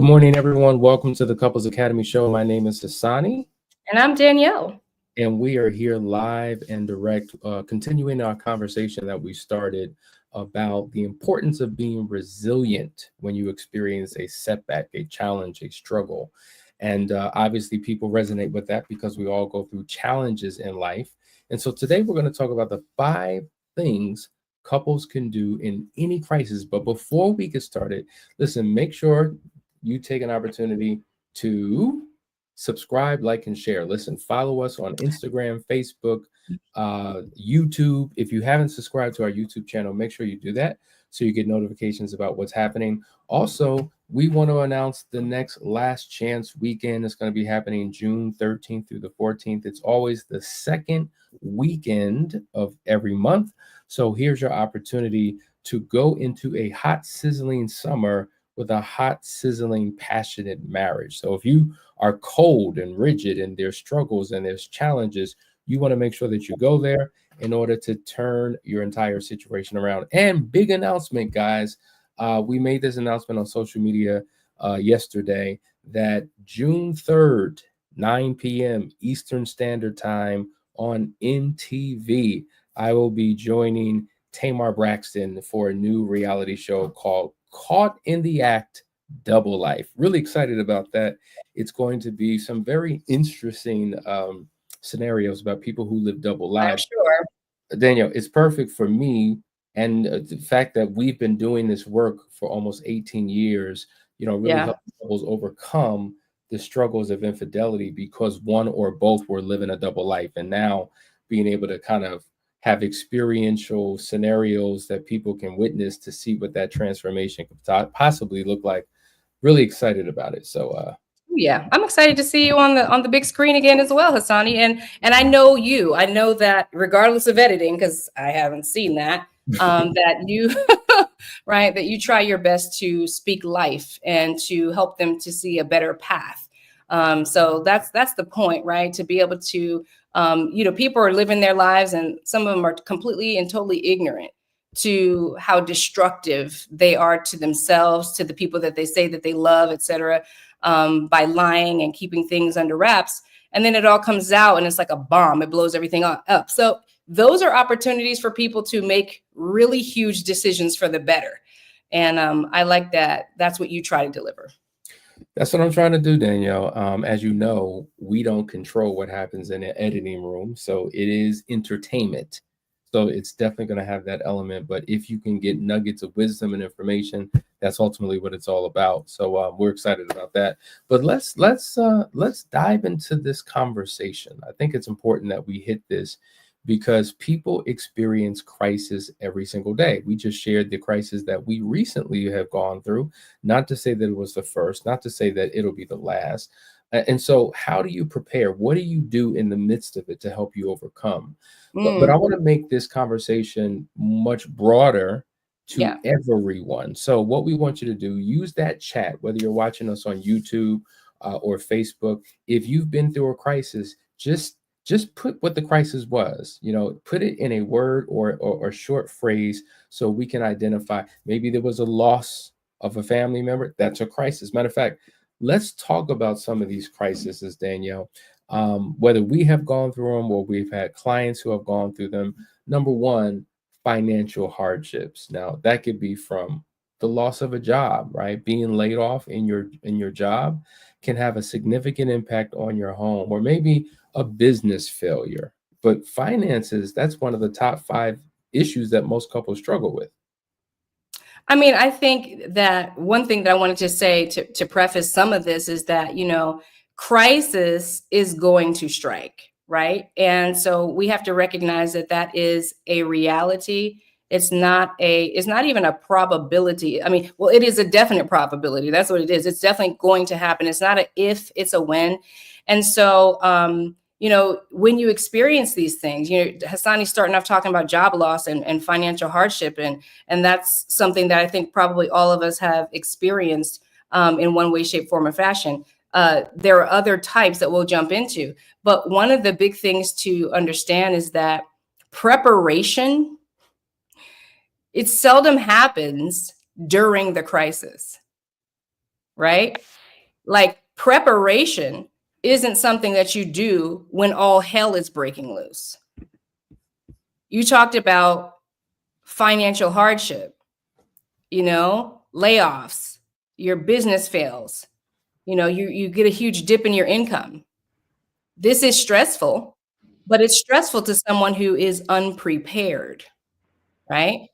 Good morning, everyone. Welcome to the Couples Academy Show. My name is Hasani, And I'm Danielle. and we are here live and direct, continuing our conversation that we started about the importance of being resilient when you experience a setback, a challenge, a struggle. And obviously, people resonate with that because we all go through challenges in life. And so today we're going to talk about the 5 things couples can do in any crisis. But before we get started, listen, make sure you take an opportunity to subscribe, like, and share. Listen, follow us on Instagram, Facebook, YouTube. If you haven't subscribed to our YouTube channel, make sure you do that so you get notifications about what's happening. Also, we want to announce the next Last Chance weekend. It's going to be happening June 13th through the 14th. It's always the second weekend of every month. So here's your opportunity to go into a hot, sizzling summer with a hot, sizzling, passionate marriage. So if you are cold and rigid and there's struggles and there's challenges, you want to make sure that you go there in order to turn your entire situation around. And big announcement, guys. We made this announcement on social media yesterday that June 3rd, 9 p.m. Eastern Standard Time on MTV, I will be joining Tamar Braxton for a new reality show called Caught in the Act Double Life. Really excited about that. It's going to be some very interesting scenarios about people who live double I'm lives. sure. Danielle, it's perfect for me. And the fact that we've been doing this work for almost 18 years, really Yeah. help couples overcome the struggles of infidelity because one or both were living a double life. And now being able to kind of have experiential scenarios that people can witness to see what that transformation could possibly look like. Really excited about it. So, Yeah. I'm excited to see you on the big screen again as well, Hasani. And I know you. I know that regardless of editing, because I haven't seen that, that you right, that you try your best to speak life and to help them to see a better path. So that's the point, right? To be able to people are living their lives and some of them are completely and totally ignorant to how destructive they are to themselves, to the people that they say that they love, etc., by lying and keeping things under wraps. And then it all comes out and it's like a bomb. It blows everything up. So those are opportunities for people to make really huge decisions for the better. And I like that. That's what you try to deliver. that's what I'm trying to do, Danielle. As you know, we don't control what happens in an editing room. So it is entertainment. So it's definitely going to have that element. But if you can get nuggets of wisdom and information, that's ultimately what it's all about. So we're excited about that. But let's dive into this conversation. I think it's important that we hit this because people experience crisis every single day. We just shared the crisis that we recently have gone through. Not to say that it was the first, not to say that it'll be the last. And so, how do you prepare? What do you do in the midst of it to help you overcome? But I want to make this conversation much broader to Yeah. everyone. So, what we want you to do, use that chat, whether you're watching us on YouTube or Facebook. If you've been through a crisis, just put what the crisis was, put it in a word or short phrase so we can identify. Maybe there was a loss of a family member. That's a crisis. Matter of fact, let's talk about some of these crises, Danielle. Whether we have gone through them or we've had clients who have gone through them. Number one, financial hardships. Now that could be from the loss of a job, right? Being laid off in your job can have a significant impact on your home, or maybe a business failure. But finances, that's one of the top 5 issues that most couples struggle with. I mean, I think that one thing that I wanted to say to preface some of this is that, crisis is going to strike, right? And so we have to recognize that that is a reality. It's not even a probability. I mean, well, it is a definite probability. That's what it is. It's definitely going to happen. It's not a if, it's a when. And so, when you experience these things, Hassani's starting off talking about job loss and financial hardship. And that's something that I think probably all of us have experienced in one way, shape, form, or fashion. There are other types that we'll jump into. But one of the big things to understand is that preparation, it seldom happens during the crisis. right? Like preparation isn't something that you do when all hell is breaking loose. You talked about financial hardship, layoffs, your business fails, you get a huge dip in your income. This is stressful, but it's stressful to someone who is unprepared, right?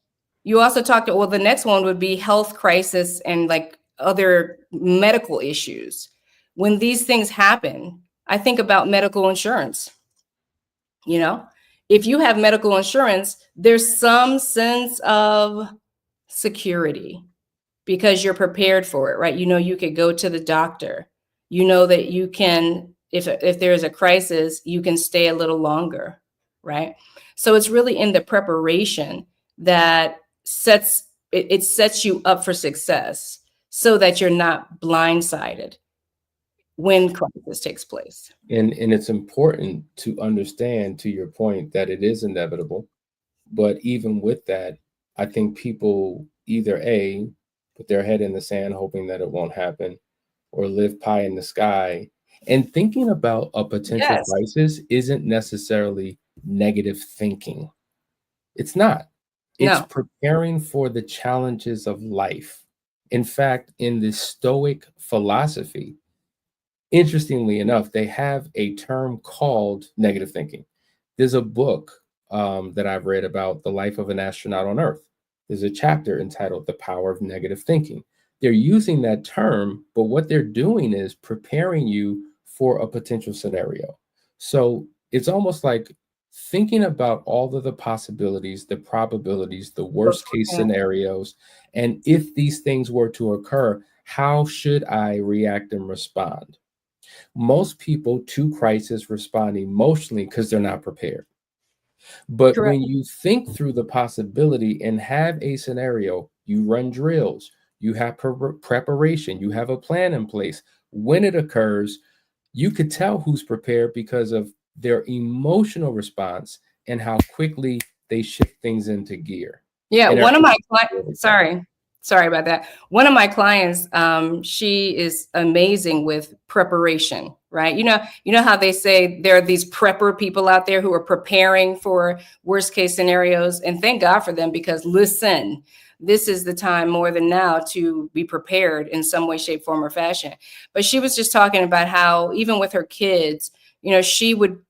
You also talked, well, the next one would be health crisis and like other medical issues. When these things happen, I think about medical insurance. If you have medical insurance, there's some sense of security because you're prepared for it, right? You could go to the doctor. You know that you can, if there is a crisis, you can stay a little longer, right? So it's really in the preparation that it sets you up for success so that you're not blindsided when crisis takes place. And it's important to understand, to your point, that it is inevitable. But even with that, I think people either A, put their head in the sand hoping that it won't happen, or live pie in the sky. And thinking about a potential Yes. crisis isn't necessarily negative thinking. It's not. It's No. preparing for the challenges of life. In fact, in the Stoic philosophy, interestingly enough, they have a term called negative thinking. There's a book that I've read about the life of an astronaut on Earth. There's a chapter entitled The Power of Negative Thinking. They're using that term, but what they're doing is preparing you for a potential scenario. So it's almost like thinking about all of the possibilities, the probabilities, the worst case scenarios, and if these things were to occur, how should I react and respond? Most people to crisis respond emotionally because they're not prepared. But Correct. when you think through the possibility and have a scenario, you run drills, you have preparation, you have a plan in place. When it occurs, you could tell who's prepared because of their emotional response and how quickly they shift things into gear. Yeah, And one of my clients, sorry about that. One of my clients, she is amazing with preparation, right? You know how they say there are these prepper people out there who are preparing for worst case scenarios, and thank God for them, because listen, this is the time more than now to be prepared in some way, shape, form, or fashion. But she was just talking about how even with her kids, she would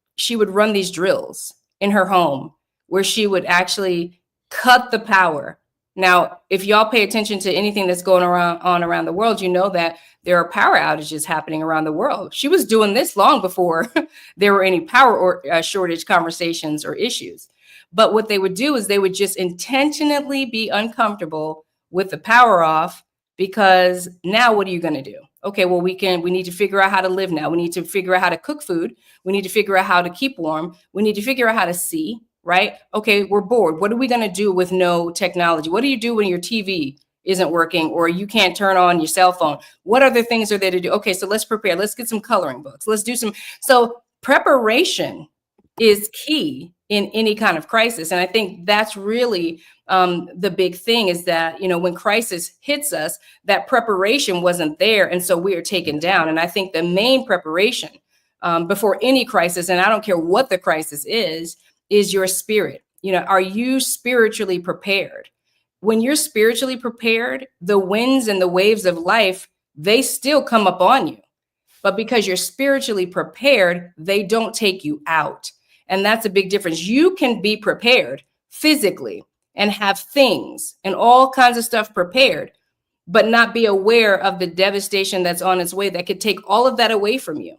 run these drills in her home where she would actually cut the power. Now, if y'all pay attention to anything that's going on around the world, you know that there are power outages happening around the world. She was doing this long before there were any power or shortage conversations or issues. But what they would do is they would just intentionally be uncomfortable with the power off, because now what are you going to do? Okay, well, we need to figure out how to live now. We need to figure out how to cook food. We need to figure out how to keep warm. We need to figure out how to see. Right? Okay, we're bored. What are we going to do with no technology? What do you do when your TV isn't working or you can't turn on your cell phone? What other things are there to do? Okay, so let's prepare. Let's get some coloring books. Let's do some. So preparation is key in any kind of crisis. And I think that's really the big thing, is that, when crisis hits us, that preparation wasn't there. And so we are taken down. And I think the main preparation before any crisis, and I don't care what the crisis is your spirit. Are you spiritually prepared? When you're spiritually prepared, the winds and the waves of life, they still come up on you. But because you're spiritually prepared, they don't take you out. And that's a big difference. You can be prepared physically and have things and all kinds of stuff prepared, but not be aware of the devastation that's on its way that could take all of that away from you.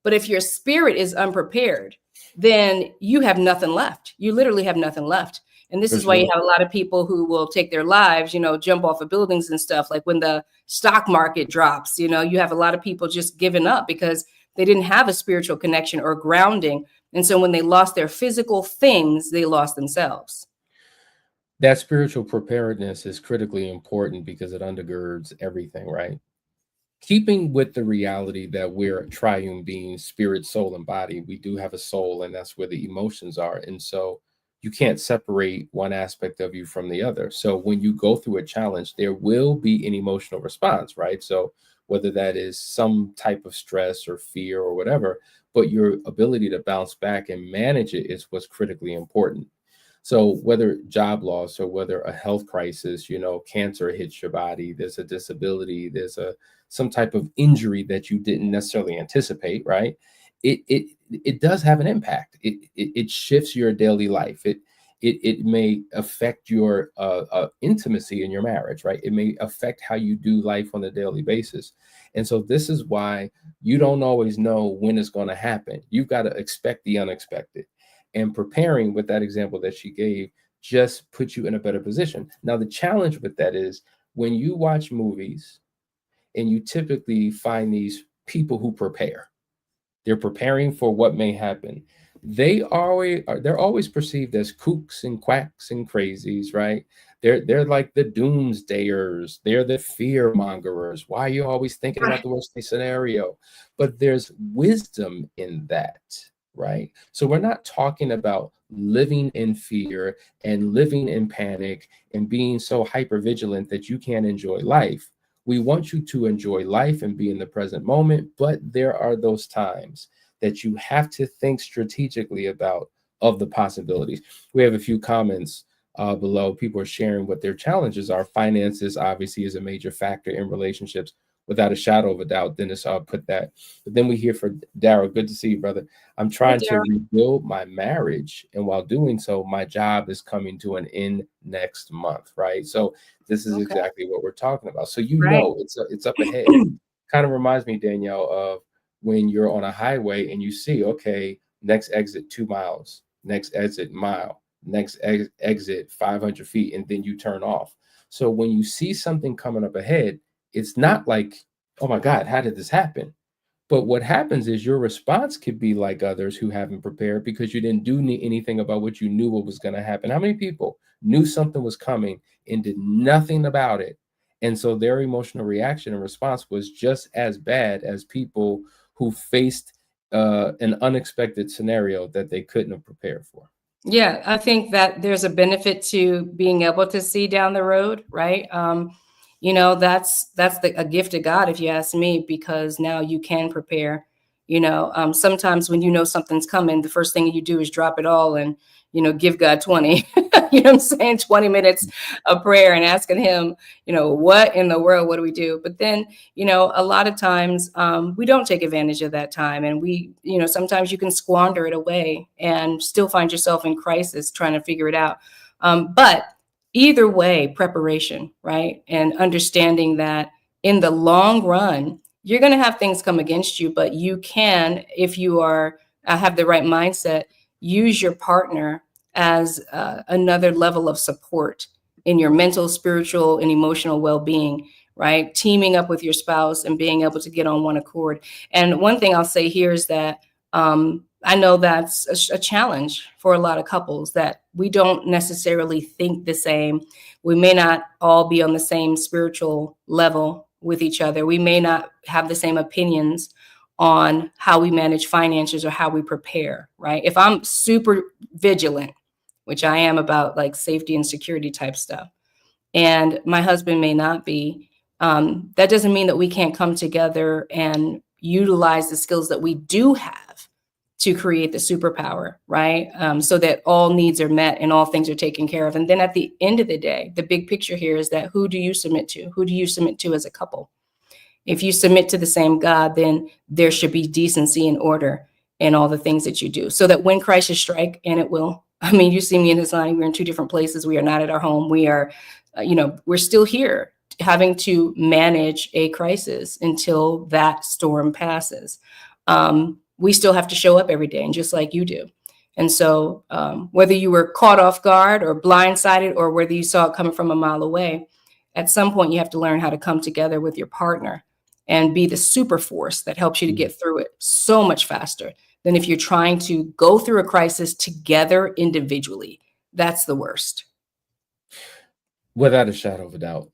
But if your spirit is unprepared, then you have nothing left. You literally have nothing left. And this is why you have a lot of people who will take their lives, jump off of buildings and stuff. Like when the stock market drops, you have a lot of people just giving up because they didn't have a spiritual connection or grounding. And so when they lost their physical things, they lost themselves. That spiritual preparedness is critically important because it undergirds everything, right? Keeping with the reality that we're a triune being, spirit, soul, and body, we do have a soul, and that's where the emotions are. And so you can't separate one aspect of you from the other. So when you go through a challenge, there will be an emotional response, right? So whether that is some type of stress or fear or whatever, but your ability to bounce back and manage it is what's critically important. So whether job loss or whether a health crisis, cancer hits your body, there's a disability, there's some type of injury that you didn't necessarily anticipate, right? It does have an impact. It shifts your daily life. It may affect your intimacy in your marriage, right? It may affect how you do life on a daily basis. And so this is why you don't always know when it's going to happen. You've got to expect the unexpected. And preparing with that example that she gave just puts you in a better position. Now, the challenge with that is when you watch movies and you typically find these people who prepare, they're preparing for what may happen. They're always perceived as kooks and quacks and crazies, right? They're like the doomsdayers. They're the fear mongerers. Why are you always thinking about the worst case scenario? But there's wisdom in that, right? So we're not talking about living in fear and living in panic and being so hyper vigilant that you can't enjoy life. We want you to enjoy life and be in the present moment, but there are those times that you have to think strategically about of the possibilities. We have a few comments below. People are sharing what their challenges are. Finances obviously is a major factor in relationships, without a shadow of a doubt. Dennis put that. But then we hear from Daryl. Good to see you, brother. I'm trying to rebuild my marriage, and while doing so, my job is coming to an end next month, right? So this is exactly what we're talking about. So it's up ahead. Kind of reminds me, Danielle, of when you're on a highway and you see, okay, next exit 2 miles, next exit mile, next exit 500 feet, and then you turn off. So when you see something coming up ahead, it's not like, oh my God, how did this happen? But what happens is your response could be like others who haven't prepared because you didn't do anything about what you knew what was going to happen. How many people knew something was coming and did nothing about it? And so their emotional reaction and response was just as bad as people who faced an unexpected scenario that they couldn't have prepared for. Yeah, I think that there's a benefit to being able to see down the road, right? That's a gift of God, if you ask me, because now you can prepare. Sometimes when you know something's coming, the first thing you do is drop it all and give God 20. You know what I'm saying? 20 minutes of prayer and asking him, what in the world, what do we do? But then, a lot of times we don't take advantage of that time. And sometimes you can squander it away and still find yourself in crisis trying to figure it out. But either way, preparation, right? And understanding that in the long run, you're going to have things come against you, but you can, if you have the right mindset, use your partner as another level of support in your mental, spiritual, and emotional well-being, right? Teaming up with your spouse and being able to get on one accord. And one thing I'll say here is that I know that's a challenge for a lot of couples, that we don't necessarily think the same. We may not all be on the same spiritual level with each other. We may not have the same opinions on how we manage finances or how we prepare, right? If I'm super vigilant, which I am about like safety and security type stuff, and my husband may not be, that doesn't mean that we can't come together and utilize the skills that we do have to create the superpower, right? So that all needs are met and all things are taken care of. And then at the end of the day, the big picture here is that who do you submit to? Who do you submit to as a couple? If you submit to the same God, then there should be decency and order in all the things that you do, so that when crisis strike, and it will, I mean, you see me and Hasani, we're in two different places. We are not at our home. We are, we're still here having to manage a crisis until that storm passes. We still have to show up every day, and just like you do. And so whether you were caught off guard or blindsided, or whether you saw it coming from a mile away, at some point you have to learn how to come together with your partner and be the super force that helps you to get through it so much faster than if you're trying to go through a crisis together individually. That's the worst. Without a shadow of a doubt.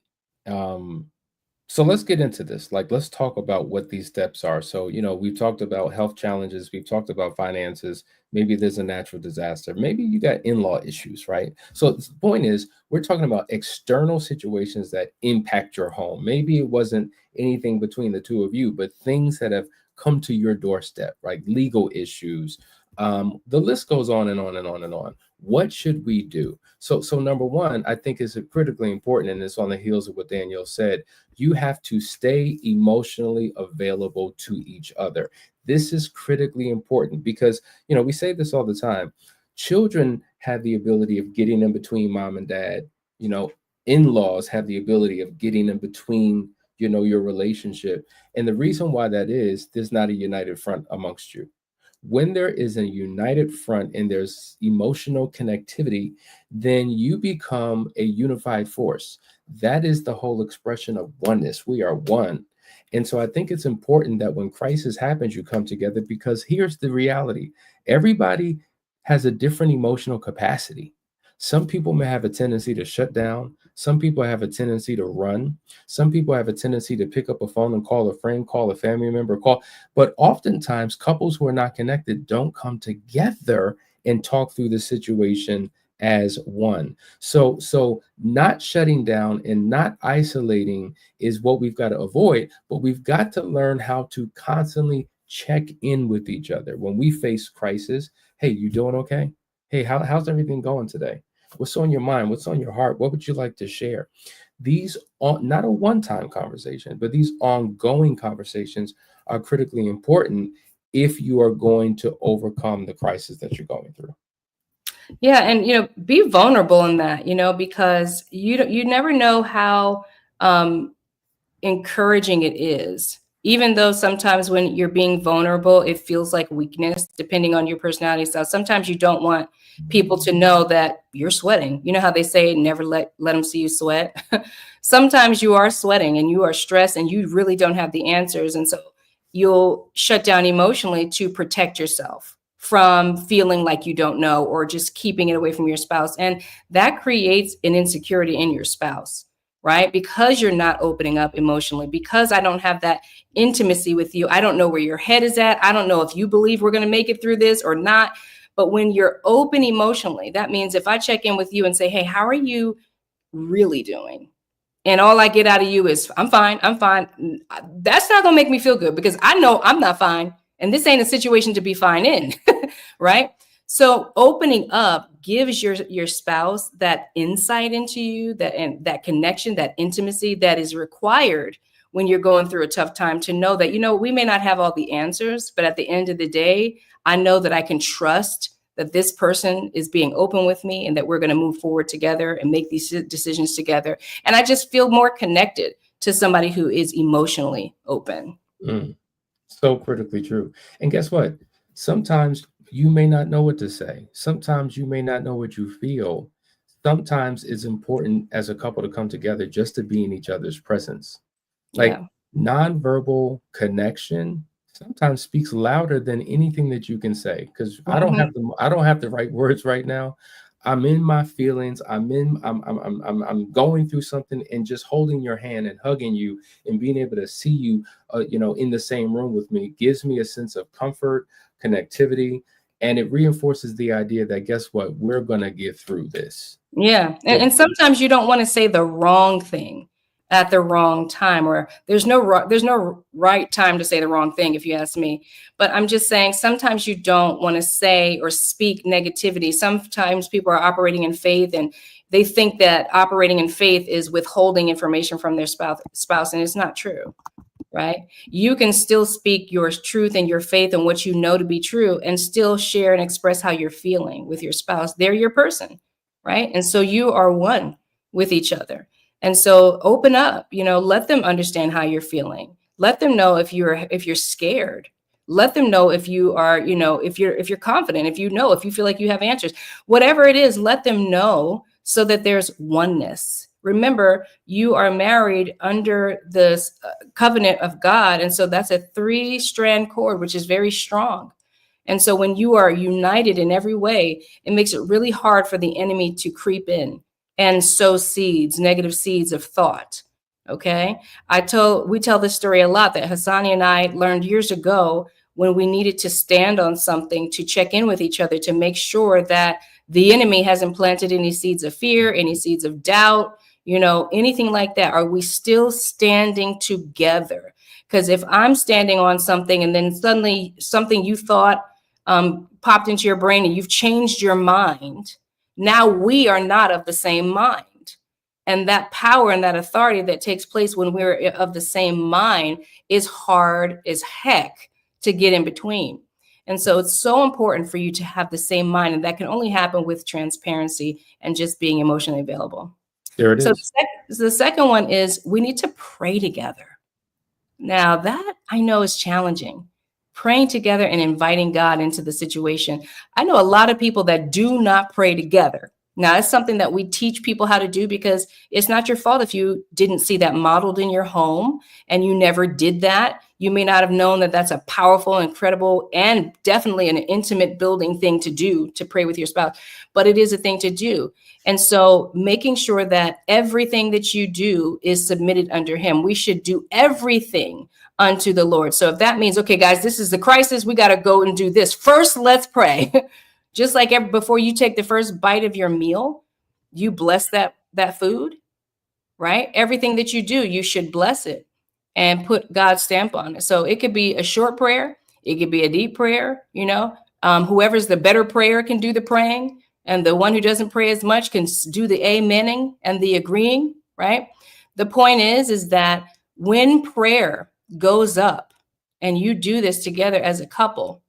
So let's get into this. Like, let's talk about what these steps are. So, we've talked about health challenges, we've talked about finances. Maybe there's a natural disaster. Maybe you got in-law issues, right? So the point is, we're talking about external situations that impact your home. Maybe it wasn't anything between the two of you, but things that have come to your doorstep, right? Legal issues. The list goes on and on and on and on. What should we do? So number one, I think is critically important, and it's on the heels of what Danielle said. You have to stay emotionally available to each other. This is critically important because, we say this all the time. Children have the ability of getting in between mom and dad. You know, in-laws have the ability of getting in between, your relationship. And the reason why that is, there's not a united front amongst you. When there is a united front and there's emotional connectivity, then you become a unified force. That is the whole expression of oneness. We are one. And so I think it's important that when crisis happens, you come together, because here's the reality. Everybody has a different emotional capacity. Some people may have a tendency to shut down. Some people have a tendency to run. Some people have a tendency to pick up a phone and call a friend, call a family member, but oftentimes, couples who are not connected don't come together and talk through the situation as one. So not shutting down and not isolating is what we've got to avoid, but we've got to learn how to constantly check in with each other when we face crisis. Hey, you doing okay? Hey, how's everything going today? What's on your mind? What's on your heart? What would you like to share? These are not a one-time conversation, but these ongoing conversations are critically important if you are going to overcome the crisis that you're going through. Yeah, and be vulnerable in that, because you never know how encouraging it is. Even though sometimes when you're being vulnerable, it feels like weakness, depending on your personality style. Sometimes you don't want people to know that you're sweating. You know how they say, never let them see you sweat. Sometimes you are sweating and you are stressed and you really don't have the answers. And so you'll shut down emotionally to protect yourself from feeling like you don't know, or just keeping it away from your spouse. And that creates an insecurity in your spouse, right? Because you're not opening up emotionally, because I don't have that intimacy with you. I don't know where your head is at. I don't know if you believe we're going to make it through this or not. But when you're open emotionally, that means if I check in with you and say, hey, how are you really doing? And all I get out of you is, I'm fine, I'm fine. That's not gonna make me feel good, because I know I'm not fine. And this ain't a situation to be fine in, right? So opening up gives your spouse that insight into you, that connection, that intimacy that is required when you're going through a tough time, to know that, we may not have all the answers, but at the end of the day, I know that I can trust that this person is being open with me and that we're going to move forward together and make these decisions together. And I just feel more connected to somebody who is emotionally open. Mm, so critically true. And guess what? Sometimes you may not know what to say. Sometimes you may not know what you feel. Sometimes it's important as a couple to come together just to be in each other's presence. Like, Yeah. nonverbal connection sometimes speaks louder than anything that you can say, because Mhm. I don't have the right words right now. I'm in my feelings. I'm going through something, and just holding your hand and hugging you and being able to see you, in the same room with me gives me a sense of comfort, connectivity, and it reinforces the idea that, guess what, we're gonna get through this. Yeah. And So, sometimes you don't want to say the wrong thing at the wrong time, or there's no right time to say the wrong thing, if you ask me. But I'm just saying, sometimes you don't want to say or speak negativity. Sometimes people are operating in faith, and they think that operating in faith is withholding information from their spouse, and it's not true. Right? You can still speak your truth and your faith and what you know to be true, and still share and express how you're feeling with your spouse. They're your person, right? And so you are one with each other. And so open up, let them understand how you're feeling. Let them know if you're scared. Let them know if you are, if you're confident, if you feel like you have answers. Whatever it is, let them know, so that there's oneness. Remember, you are married under the covenant of God. And so that's a 3-strand cord, which is very strong. And so when you are united in every way, it makes it really hard for the enemy to creep in and sow seeds, negative seeds of thought. Okay. We tell this story a lot that Hasani and I learned years ago when we needed to stand on something to check in with each other to make sure that the enemy hasn't planted any seeds of fear, any seeds of doubt, anything like that. Are we still standing together? Because if I'm standing on something and then suddenly something you thought popped into your brain and you've changed your mind, now we are not of the same mind. And that power and that authority that takes place when we're of the same mind is hard as heck to get in between. And so it's so important for you to have the same mind. And that can only happen with transparency and just being emotionally available. There it So is. the second one is we need to pray together. Now that I know is challenging, praying together and inviting God into the situation. I know a lot of people that do not pray together. Now, it's something that we teach people how to do because it's not your fault if you didn't see that modeled in your home and you never did that. You may not have known that that's a powerful, incredible, and definitely an intimate building thing to do, to pray with your spouse, but it is a thing to do. And so making sure that everything that you do is submitted under him. We should do everything unto the Lord. So if that means, okay, guys, this is the crisis, we got to go and do this. First, let's pray. Just like before you take the first bite of your meal, you bless that food, right? Everything that you do, you should bless it and put God's stamp on it. So it could be a short prayer. It could be a deep prayer, whoever's the better prayer can do the praying. And the one who doesn't pray as much can do the amening and the agreeing, right? The point is that when prayer goes up and you do this together as a couple,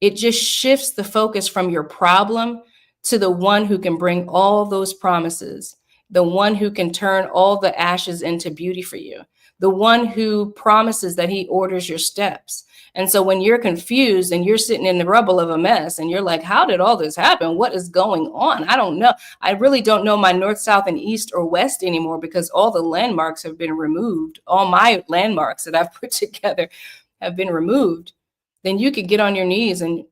it just shifts the focus from your problem to the one who can bring all those promises, the one who can turn all the ashes into beauty for you, the one who promises that he orders your steps. And so when you're confused and you're sitting in the rubble of a mess and you're like, how did all this happen? What is going on? I don't know. I really don't know my north, south, and east or west anymore because all the landmarks have been removed. All my landmarks that I've put together have been removed. Then you could get on your knees and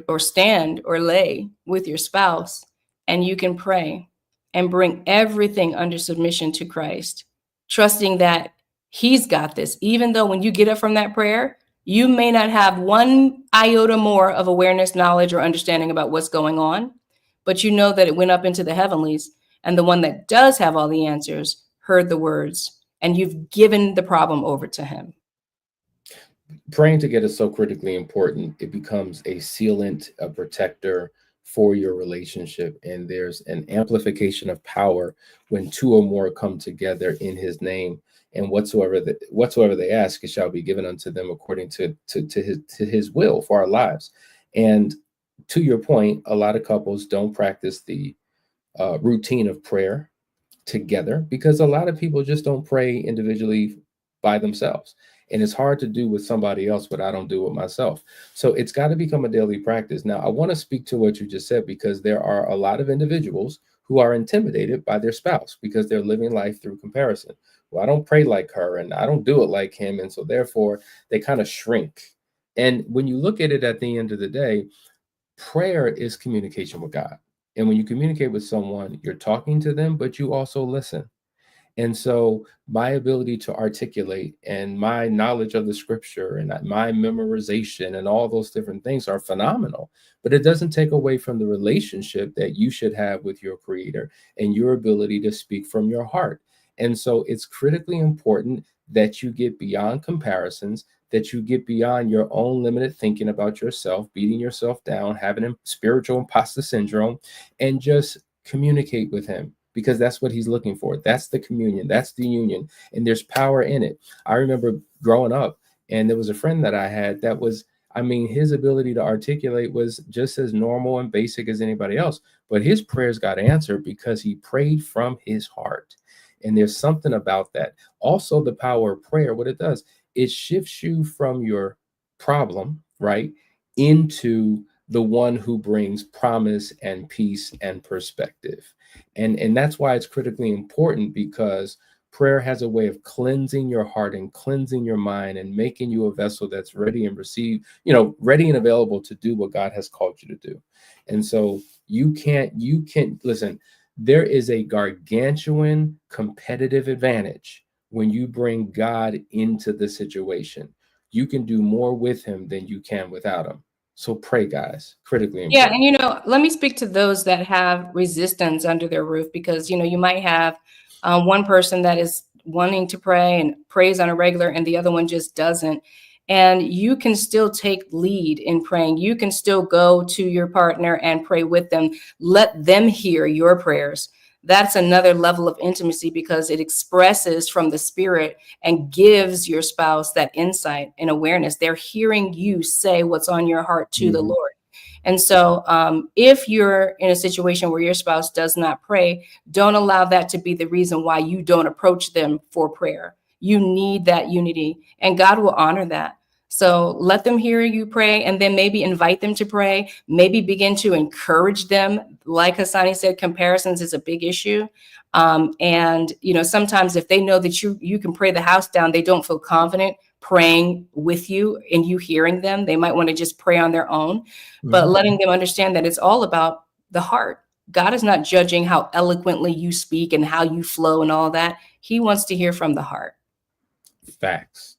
or stand or lay with your spouse and you can pray and bring everything under submission to Christ, trusting that he's got this. Even though when you get up from that prayer, you may not have one iota more of awareness, knowledge, or understanding about what's going on, but you know that it went up into the heavenlies and the one that does have all the answers heard the words and you've given the problem over to him. Praying together is so critically important. It becomes a sealant, a protector for your relationship. And there's an amplification of power when two or more come together in his name. And whatsoever they ask, it shall be given unto them according to his will for our lives. And to your point, a lot of couples don't practice the routine of prayer together because a lot of people just don't pray individually by themselves. And it's hard to do with somebody else, but I don't do it myself. So it's got to become a daily practice. Now, I want to speak to what you just said, because there are a lot of individuals who are intimidated by their spouse because they're living life through comparison. Well, I don't pray like her and I don't do it like him. And so therefore they kind of shrink. And when you look at it at the end of the day, prayer is communication with God. And when you communicate with someone, you're talking to them, but you also listen. And so my ability to articulate and my knowledge of the scripture and my memorization and all those different things are phenomenal, but it doesn't take away from the relationship that you should have with your creator and your ability to speak from your heart. And so it's critically important that you get beyond comparisons, that you get beyond your own limited thinking about yourself, beating yourself down, having a spiritual imposter syndrome, and just communicate with him. Because that's what he's looking for. That's the communion. That's the union. And there's power in it. I remember growing up, and there was a friend that I had that was, his ability to articulate was just as normal and basic as anybody else. But his prayers got answered because he prayed from his heart. And there's something about that. Also, the power of prayer, what it does, it shifts you from your problem, right, into the one who brings promise and peace and perspective. And that's why it's critically important, because prayer has a way of cleansing your heart and cleansing your mind and making you a vessel that's ready and ready and available to do what God has called you to do. And so you can't listen, there is a gargantuan competitive advantage when you bring God into the situation. You can do more with him than you can without him. So pray, guys. Critically Yeah, important. and let me speak to those that have resistance under their roof, because you might have one person that is wanting to pray and prays on a regular, and the other one just doesn't. And you can still take lead in praying. You can still go to your partner and pray with them. Let them hear your prayers. That's another level of intimacy, because it expresses from the spirit and gives your spouse that insight and awareness. They're hearing you say what's on your heart to the Mhm. Lord. And so, if you're in a situation where your spouse does not pray, don't allow that to be the reason why you don't approach them for prayer. You need that unity, and God will honor that. So let them hear you pray, and then maybe invite them to pray. Maybe begin to encourage them. Like Hasani said, comparisons is a big issue. And sometimes if they know that you can pray the house down, they don't feel confident praying with you and you hearing them. They might want to just pray on their own, but Mhm. letting them understand that it's all about the heart. God is not judging how eloquently you speak and how you flow and all that. He wants to hear from the heart. Facts.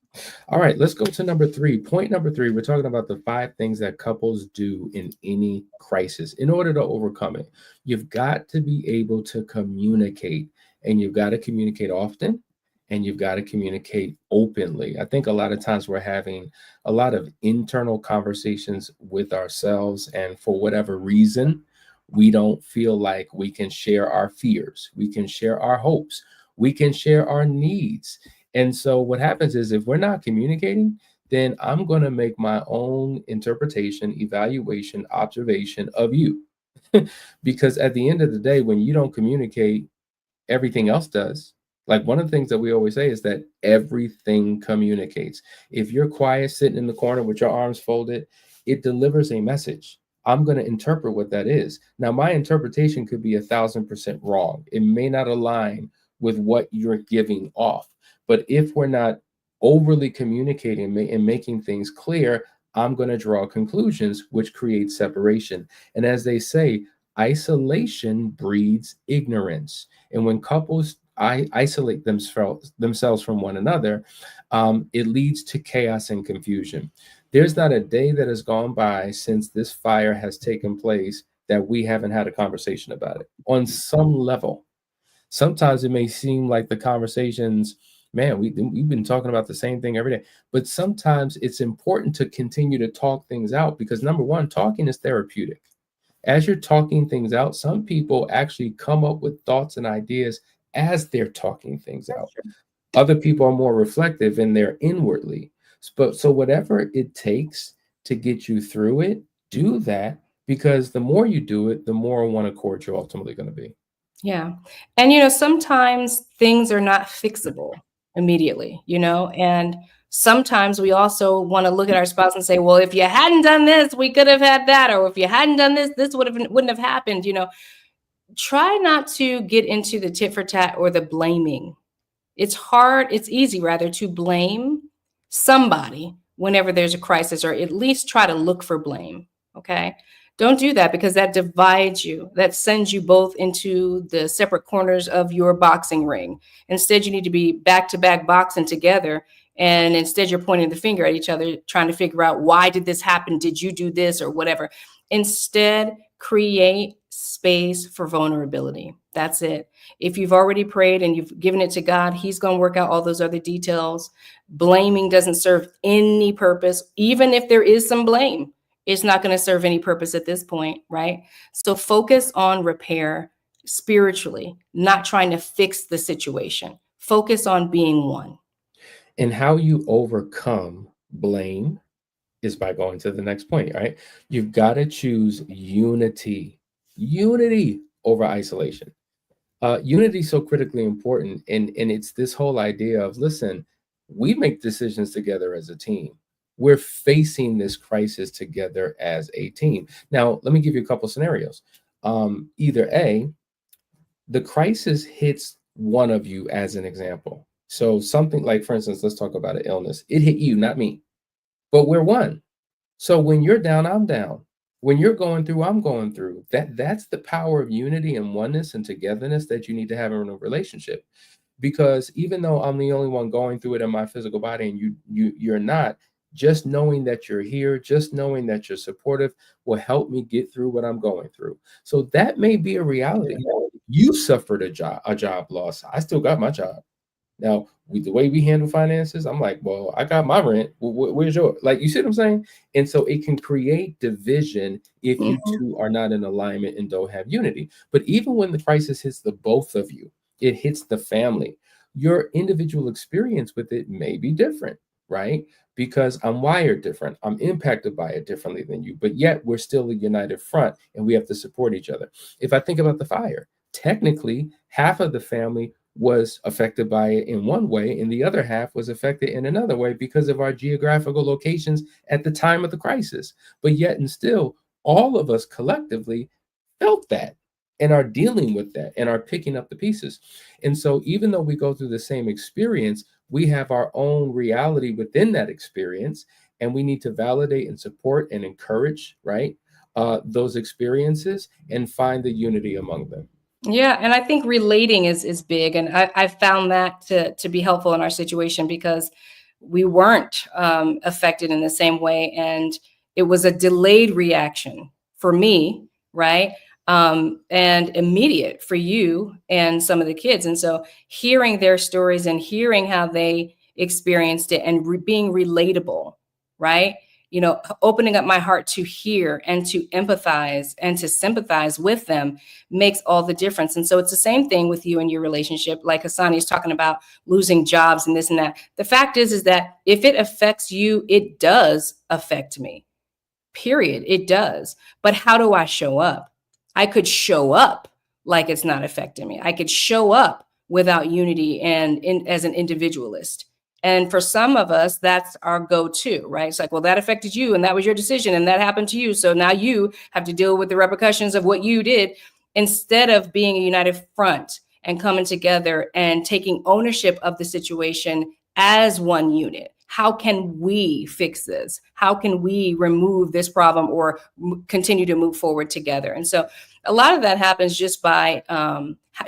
All right, let's go to number three. Point number three, we're talking about the 5 things that couples do in any crisis in order to overcome it. You've got to be able to communicate, and you've got to communicate often, and you've got to communicate openly. I think a lot of times we're having a lot of internal conversations with ourselves, and for whatever reason, we don't feel like we can share our fears, we can share our hopes, we can share our needs. And so what happens is, if we're not communicating, then I'm going to make my own interpretation, evaluation, observation of you. Because at the end of the day, when you don't communicate, everything else does. Like, one of the things that we always say is that everything communicates. If you're quiet, sitting in the corner with your arms folded, it delivers a message. I'm going to interpret what that is. Now, my interpretation could be 1,000% wrong. It may not align with what you're giving off. But if we're not overly communicating and making things clear, I'm going to draw conclusions, which create separation. And as they say, isolation breeds ignorance. And when couples isolate themselves from one another, it leads to chaos and confusion. There's not a day that has gone by since this fire has taken place that we haven't had a conversation about it on some level. Sometimes it may seem like the conversations, man, we've been talking about the same thing every day. But sometimes it's important to continue to talk things out, because number one, talking is therapeutic. As you're talking things out, some people actually come up with thoughts and ideas as they're talking things That's out. true. Other people are more reflective and they're inwardly. But so whatever it takes to get you through it, do that, because the more you do it, the more on one accord you're ultimately going to be. Yeah. And sometimes things are not fixable immediately, and sometimes we also want to look at our spouse and say, well, if you hadn't done this, we could have had that. Or if you hadn't done this, this wouldn't have happened. Try not to get into the tit for tat or the blaming. It's easy rather to blame somebody whenever there's a crisis, or at least try to look for blame. Okay. Don't do that, because that divides you. That sends you both into the separate corners of your boxing ring. Instead, you need to be back to back boxing together. And instead, you're pointing the finger at each other, trying to figure out, why did this happen? Did you do this or whatever? Instead, create space for vulnerability. That's it. If you've already prayed and you've given it to God, He's going to work out all those other details. Blaming doesn't serve any purpose. Even if there is some blame, it's not going to serve any purpose at this point, right? So focus on repair spiritually, not trying to fix the situation. Focus on being one. And how you overcome blame is by going to the next point, right? You've got to choose unity over isolation. Unity is so critically important, and it's this whole idea of, listen, we make decisions together as a team. We're facing this crisis together as a team. Now, let me give you a couple scenarios. Either A, the crisis hits one of you as an example. So something like, for instance, let's talk about an illness. It hit you, not me, but we're one. So when you're down, I'm down. When you're going through, I'm going through. That's the power of unity and oneness and togetherness that you need to have in a relationship. Because even though I'm the only one going through it in my physical body and you're not, just knowing that you're here, just knowing that you're supportive will help me get through what I'm going through. So that may be a reality. You suffered a job loss. I still got my job. Now, the way we handle finances, I'm like, well, I got my rent. Where's your, like, you see what I'm saying? And so it can create division if you Mhm. two are not in alignment and don't have unity. But even when the crisis hits the both of you, it hits the family. Your individual experience with it may be different, right? Because I'm wired different. I'm impacted by it differently than you, but yet we're still a united front and we have to support each other. If I think about the fire, technically, half of the family was affected by it in one way, and the other half was affected in another way because of our geographical locations at the time of the crisis. But yet, and still, all of us collectively felt that and are dealing with that and are picking up the pieces. And so, even though we go through the same experience, we have our own reality within that experience, and we need to validate and support and encourage, right? Those experiences and find the unity among them. Yeah, and I think relating is big, and I found that to be helpful in our situation because we weren't affected in the same way, and it was a delayed reaction for me, right? And immediate for you and some of the kids, and so hearing their stories and hearing how they experienced it and being relatable, right? Opening up my heart to hear and to empathize and to sympathize with them makes all the difference. And so it's the same thing with you and your relationship. Like Hasani is talking about losing jobs and this and that. The fact is that if it affects you, it does affect me. Period. It does. But how do I show up? I could show up like it's not affecting me. I could show up without unity and as an individualist. And for some of us, that's our go-to, right? It's like, well, that affected you and that was your decision and that happened to you. So now you have to deal with the repercussions of what you did instead of being a united front and coming together and taking ownership of the situation as one unit. How can we fix this? How can we remove this problem or continue to move forward together? And so a lot of that happens just by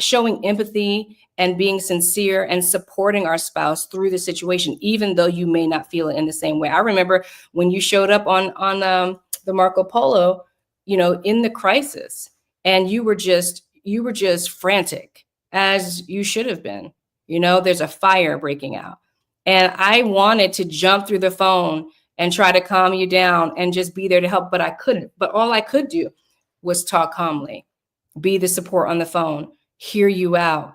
showing empathy and being sincere and supporting our spouse through the situation, even though you may not feel it in the same way. I remember when you showed up on the Marco Polo, in the crisis, and you were just frantic, as you should have been. There's a fire breaking out. And I wanted to jump through the phone and try to calm you down and just be there to help, but I couldn't. But all I could do was talk calmly, be the support on the phone, hear you out.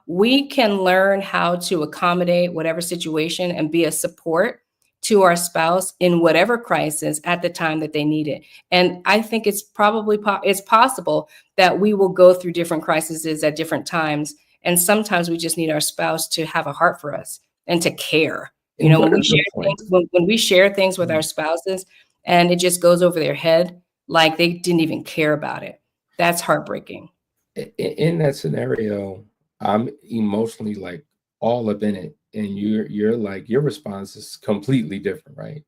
We can learn how to accommodate whatever situation and be a support to our spouse in whatever crisis at the time that they need it. And I think it's probably it's possible that we will go through different crises at different times. And sometimes we just need our spouse to have a heart for us and to care. And When what we is the share point? things, when we share things with our spouses and it just goes over their head, like they didn't even care about it. That's heartbreaking. In that scenario, I'm emotionally like all up in it, and you're like your response is completely different, right?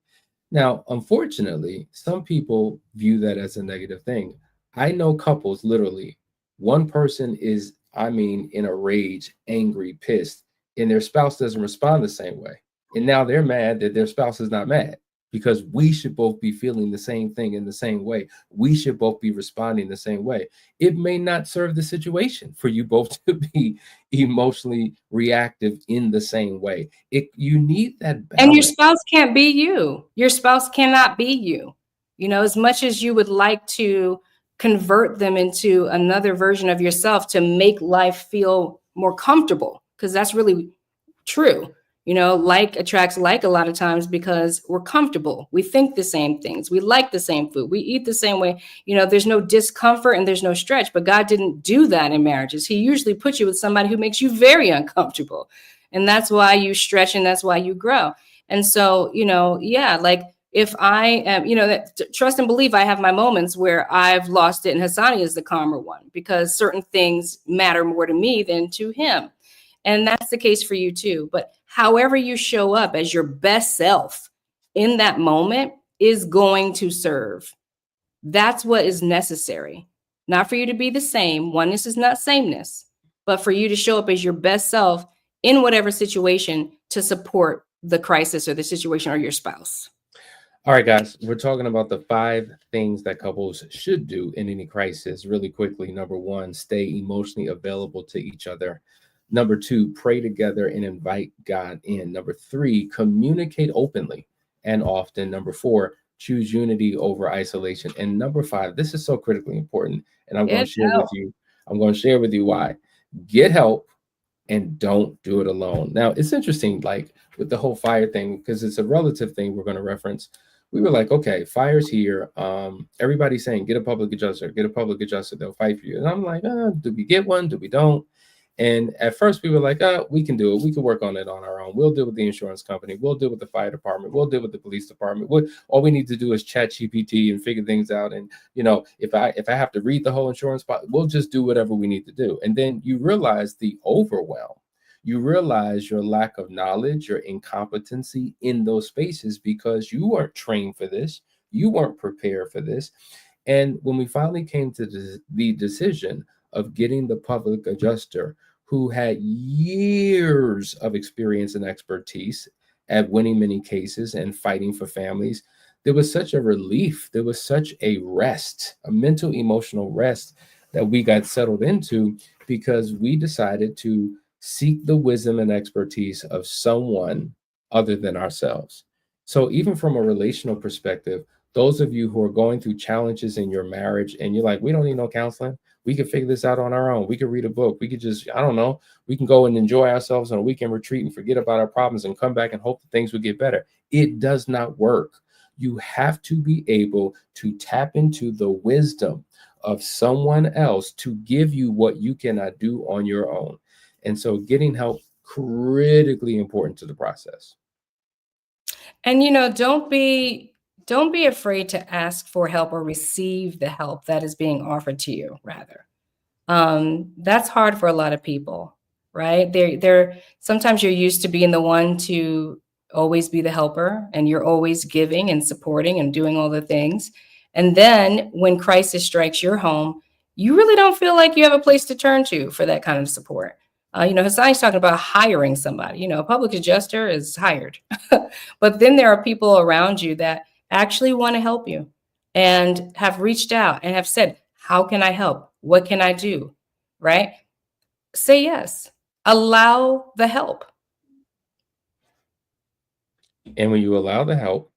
Now, unfortunately, some people view that as a negative thing. I know couples literally, one person is, I mean, in a rage, angry, pissed, and their spouse doesn't respond the same way. And now they're mad that their spouse is not mad because we should both be feeling the same thing in the same way. We should both be responding the same way. It may not serve the situation for you both to be emotionally reactive in the same way. You need that And your balance. spouse can't be you. Your spouse cannot be you. As much as you would like to convert them into another version of yourself to make life feel more comfortable, because that's really true. Like attracts like a lot of times because we're comfortable. We think the same things. We like the same food. We eat the same way. There's no discomfort and there's no stretch, but God didn't do that in marriages. He usually puts you with somebody who makes you very uncomfortable. And that's why you stretch and that's why you grow. And so, yeah, like if I am, trust and believe I have my moments where I've lost it and Hasani is the calmer one because certain things matter more to me than to him. And that's the case for you too. But however you show up as your best self in that moment is going to serve. That's what is necessary. Not for you to be the same. Oneness is not sameness. but for you to show up as your best self in whatever situation to support the crisis or the situation or your spouse. All right, guys, we're talking about the 5 things that couples should do in any crisis really quickly. Number 1, stay emotionally available to each other. Number 2, pray together and invite God in. Number 3, communicate openly and often. Number 4, choose unity over isolation. And number 5, this is so critically important, and I'm going to share with you why. Get help and don't do it alone. Now, it's interesting, like with the whole fire thing, because it's a relative thing we're going to reference. We were like, okay, fire's here. Everybody's saying, get a public adjuster, they'll fight for you. And I'm like, do we get one? Do we don't? And at first we were like, we can do it. We can work on it on our own. We'll deal with the insurance company. We'll deal with the fire department. We'll deal with the police department. All we need to do is chat GPT and figure things out. And, if I have to read the whole insurance, we'll just do whatever we need to do. And then you realize the overwhelm. You realize your lack of knowledge, your incompetency in those spaces because you weren't trained for this. You weren't prepared for this. And when we finally came to the decision of getting the public adjuster who had years of experience and expertise at winning many cases and fighting for families, there was such a relief. There was such a rest, a mental, emotional rest that we got settled into because we decided to seek the wisdom and expertise of someone other than ourselves. So even from a relational perspective, those of you who are going through challenges in your marriage and you're like, we don't need no counseling. We can figure this out on our own. We can read a book. We could just, I don't know, we can go and enjoy ourselves on a weekend retreat and forget about our problems and come back and hope that things will get better. It does not work. You have to be able to tap into the wisdom of someone else to give you what you cannot do on your own. And so getting help, critically important to the process. And, don't be afraid to ask for help or receive the help that is being offered to you, rather. That's hard for a lot of people, right? They're sometimes you're used to being the one to always be the helper, and you're always giving and supporting and doing all the things. And then when crisis strikes your home, you really don't feel like you have a place to turn to for that kind of support. Hasani's talking about hiring somebody. A public adjuster is hired. But then there are people around you that actually want to help you and have reached out and have said, how can I help? What can I do? Right? Say yes. Allow the help. And when you allow the help,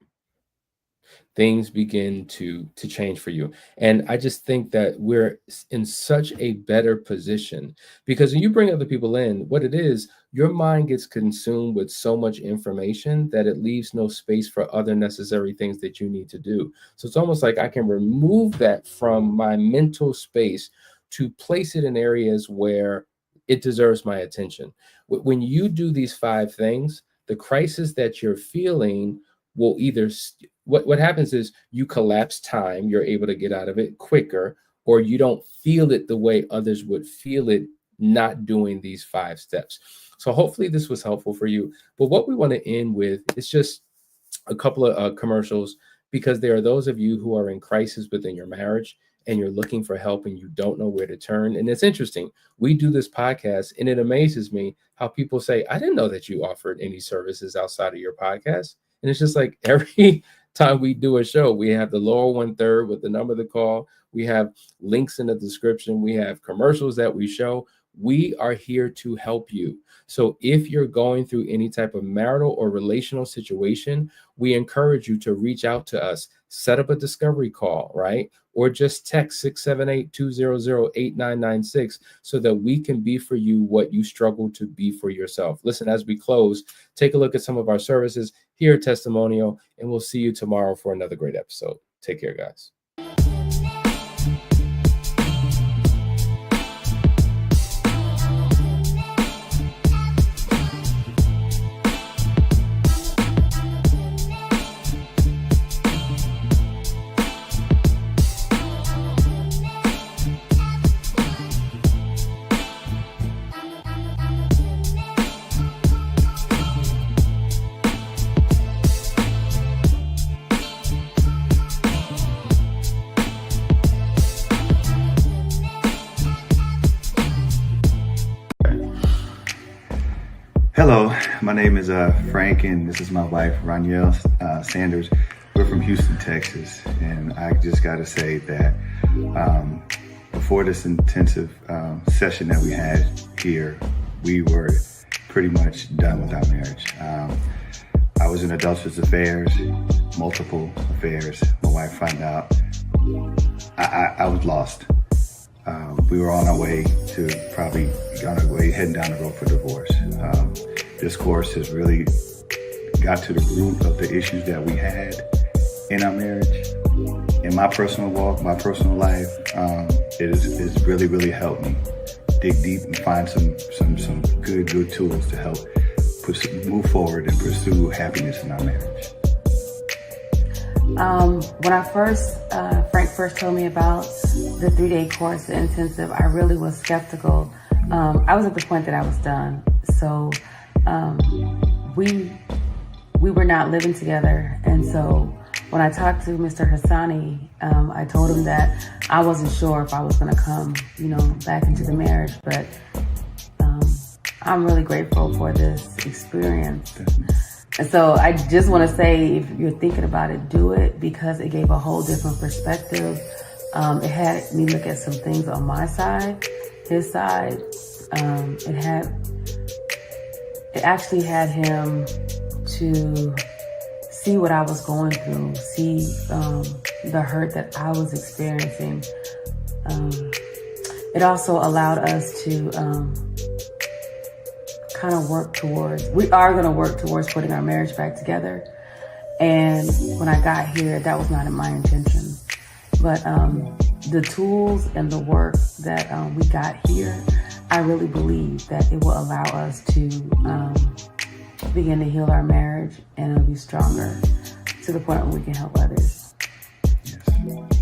things begin to change for you. And I just think that we're in such a better position because when you bring other people in, what it is, your mind gets consumed with so much information that it leaves no space for other necessary things that you need to do. So it's almost like I can remove that from my mental space to place it in areas where it deserves my attention. When you do these 5 things, the crisis that you're feeling will either what happens is you collapse time, you're able to get out of it quicker, or you don't feel it the way others would feel it not doing these 5 steps. So hopefully this was helpful for you. But what we want to end with is just a couple of commercials, because there are those of you who are in crisis within your marriage and you're looking for help and you don't know where to turn. And it's interesting. We do this podcast and it amazes me how people say, I didn't know that you offered any services outside of your podcast. And it's just like every time we do a show, we have the lower 1/3 with the number to call. We have links in the description. We have commercials that we show. We are here to help you. So if you're going through any type of marital or relational situation, we encourage you to reach out to us, set up a discovery call, right? Or just text 678-200-8996 so that we can be for you what you struggle to be for yourself. Listen, as we close, take a look at some of our services, hear a testimonial, and we'll see you tomorrow for another great episode. Take care, guys. My name is Frank, and this is my wife, Danielle Sanders. We're from Houston, Texas, and I just got to say that before this intensive session that we had here, we were pretty much done with our marriage. I was in adulterous affairs, multiple affairs. My wife found out. I was lost. We were on our way to heading down the road for divorce. This course has really got to the root of the issues that we had in our marriage. In my personal walk, my personal life, it has really helped me dig deep and find some good tools to help move forward and pursue happiness in our marriage. When Frank first told me about the 3-day course, the intensive, I really was skeptical. I was at the point that I was done. So we were not living together. And so when I talked to Mr. Hasani, I told him that I wasn't sure if I was going to come, back into the marriage. But I'm really grateful for this experience. And so I just want to say, if you're thinking about it, do it, because it gave a whole different perspective. It had me look at some things on my side, his side. It actually had him to see what I was going through, see the hurt that I was experiencing. It also allowed us to kind of we are going to work towards putting our marriage back together. And when I got here, that was not in my intention. But the tools and the work that we got here, I really believe that it will allow us to begin to heal our marriage, and it'll be stronger to the point where we can help others. Yes.